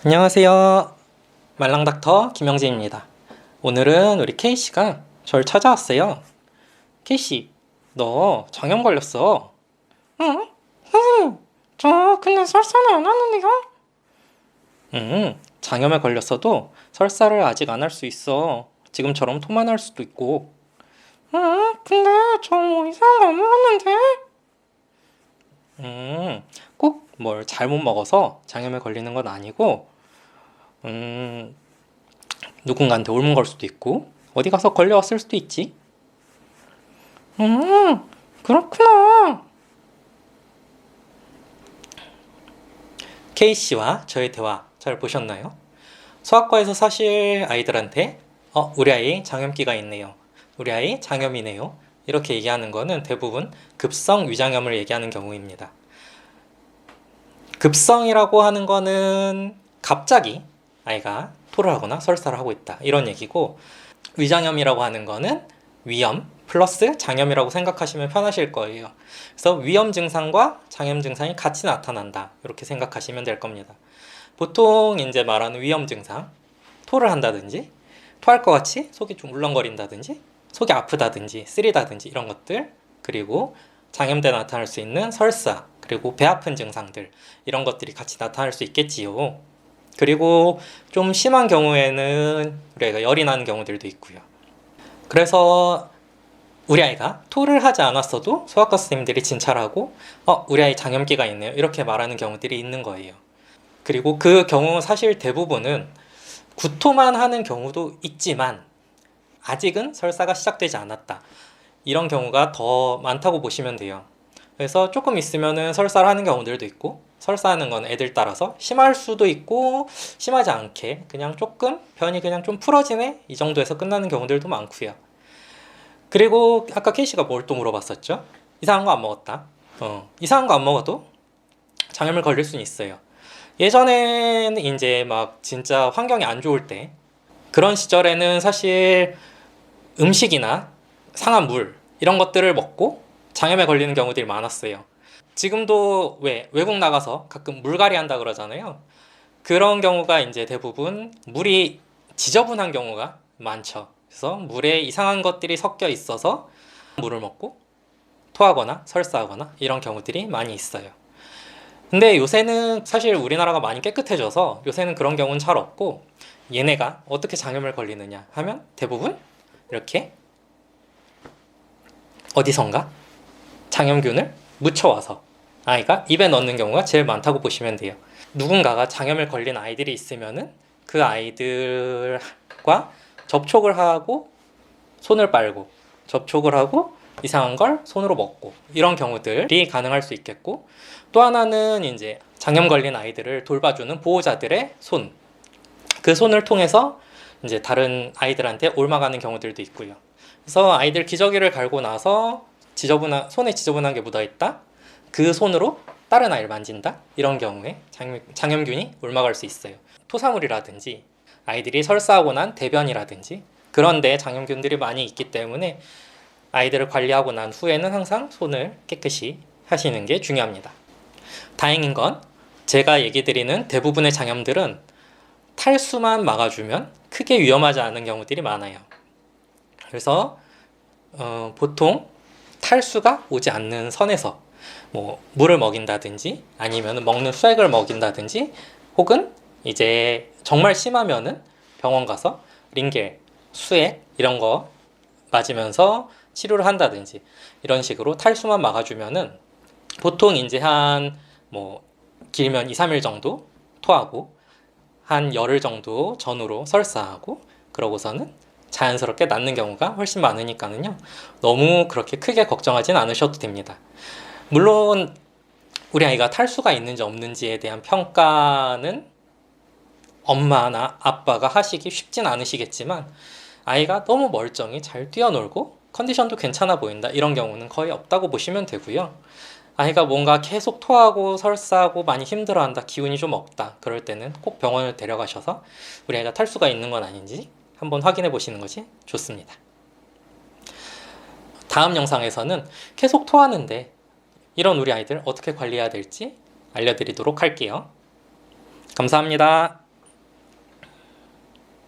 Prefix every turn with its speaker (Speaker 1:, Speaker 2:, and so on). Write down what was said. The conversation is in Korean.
Speaker 1: 안녕하세요. 말랑닥터 김영진입니다. 오늘은 우리 K씨가 절 찾아왔어요. K씨, 너 장염 걸렸어.
Speaker 2: 응? 선생님, 저 근데 설사는 안 하는데요?
Speaker 1: 장염에 걸렸어도 설사를 아직 안 할 수 있어. 지금처럼 토만 할 수도 있고.
Speaker 2: 응? 근데 저 뭐 이상한 거 안 먹었는데?
Speaker 1: 꼭 뭘 잘못 먹어서 장염에 걸리는 건 아니고, 누군가한테 옮은 걸 수도 있고, 어디 가서 걸려왔을 수도 있지.
Speaker 2: 그렇구나.
Speaker 1: K씨와 저의 대화 잘 보셨나요? 소아과에서 사실 아이들한테 우리 아이 장염기가 있네요. 우리 아이 장염이네요. 이렇게 얘기하는 거는 대부분 급성 위장염을 얘기하는 경우입니다. 급성이라고 하는 거는 갑자기 아이가 토를 하거나 설사를 하고 있다 이런 얘기고, 위장염이라고 하는 거는 위염 플러스 장염이라고 생각하시면 편하실 거예요. 그래서 위염 증상과 장염 증상이 같이 나타난다 이렇게 생각하시면 될 겁니다. 보통 이제 말하는 위염 증상, 토를 한다든지 토할 것 같이 속이 좀 울렁거린다든지 속이 아프다든지 쓰리다든지 이런 것들, 그리고 장염 때 나타날 수 있는 설사, 그리고 배 아픈 증상들, 이런 것들이 같이 나타날 수 있겠지요. 그리고 좀 심한 경우에는 우리가 열이 나는 경우들도 있고요. 그래서 우리 아이가 토를 하지 않았어도 소아과 선생님들이 진찰하고 우리 아이 장염기가 있네요 이렇게 말하는 경우들이 있는 거예요. 그리고 그 경우 사실 대부분은 구토만 하는 경우도 있지만 아직은 설사가 시작되지 않았다 이런 경우가 더 많다고 보시면 돼요. 그래서 조금 있으면은 설사를 하는 경우들도 있고, 설사하는 건 애들 따라서 심할 수도 있고 심하지 않게 그냥 조금 변이 그냥 좀 풀어지네 이 정도에서 끝나는 경우들도 많고요. 그리고 아까 K씨가 뭘 또 물어봤었죠? 이상한 거 안 먹었다. 이상한 거 안 먹어도 장염을 걸릴 수는 있어요. 예전에는 이제 막 진짜 환경이 안 좋을 때, 그런 시절에는 사실 음식이나 상한 물 이런 것들을 먹고 장염에 걸리는 경우들이 많았어요. 지금도 왜 외국 나가서 가끔 물갈이 한다 그러잖아요. 그런 경우가 이제 대부분 물이 지저분한 경우가 많죠. 그래서 물에 이상한 것들이 섞여 있어서 물을 먹고 토하거나 설사하거나 이런 경우들이 많이 있어요. 근데 요새는 사실 우리나라가 많이 깨끗해져서 요새는 그런 경우는 잘 없고, 얘네가 어떻게 장염을 걸리느냐 하면 대부분 이렇게 어디선가 장염균을 묻혀와서 아이가 입에 넣는 경우가 제일 많다고 보시면 돼요. 누군가가 장염을 걸린 아이들이 있으면은 그 아이들과 접촉을 하고 손을 빨고 접촉을 하고 이상한 걸 손으로 먹고 이런 경우들이 가능할 수 있겠고, 또 하나는 이제 장염 걸린 아이들을 돌봐주는 보호자들의 손, 그 손을 통해서 이제 다른 아이들한테 옮아가는 경우들도 있고요. 그래서 아이들 기저귀를 갈고 나서 손에 지저분한 게 묻어있다, 그 손으로 다른 아이를 만진다, 이런 경우에 장염균이 옮아갈 수 있어요. 토사물이라든지 아이들이 설사하고 난 대변이라든지 그런데 장염균들이 많이 있기 때문에 아이들을 관리하고 난 후에는 항상 손을 깨끗이 하시는 게 중요합니다. 다행인 건 제가 얘기 드리는 대부분의 장염들은 탈수만 막아주면 크게 위험하지 않은 경우들이 많아요. 그래서 보통 탈수가 오지 않는 선에서 뭐 물을 먹인다든지 아니면 먹는 수액을 먹인다든지, 혹은 이제 정말 심하면은 병원 가서 링겔, 수액 이런 거 맞으면서 치료를 한다든지 이런 식으로 탈수만 막아주면은 보통 이제 한 뭐 길면 2, 3일 정도 토하고 한 열흘 정도 전후로 설사하고 그러고서는 자연스럽게 낫는 경우가 훨씬 많으니까는요, 너무 그렇게 크게 걱정하진 않으셔도 됩니다. 물론 우리 아이가 탈수가 있는지 없는지에 대한 평가는 엄마나 아빠가 하시기 쉽진 않으시겠지만, 아이가 너무 멀쩡히 잘 뛰어놀고 컨디션도 괜찮아 보인다 이런 경우는 거의 없다고 보시면 되고요. 아이가 뭔가 계속 토하고 설사하고 많이 힘들어한다, 기운이 좀 없다, 그럴 때는 꼭 병원을 데려가셔서 우리 아이가 탈수가 있는 건 아닌지 한번 확인해 보시는 것이 좋습니다. 다음 영상에서는 계속 토하는데 이런 우리 아이들 어떻게 관리해야 될지 알려드리도록 할게요. 감사합니다.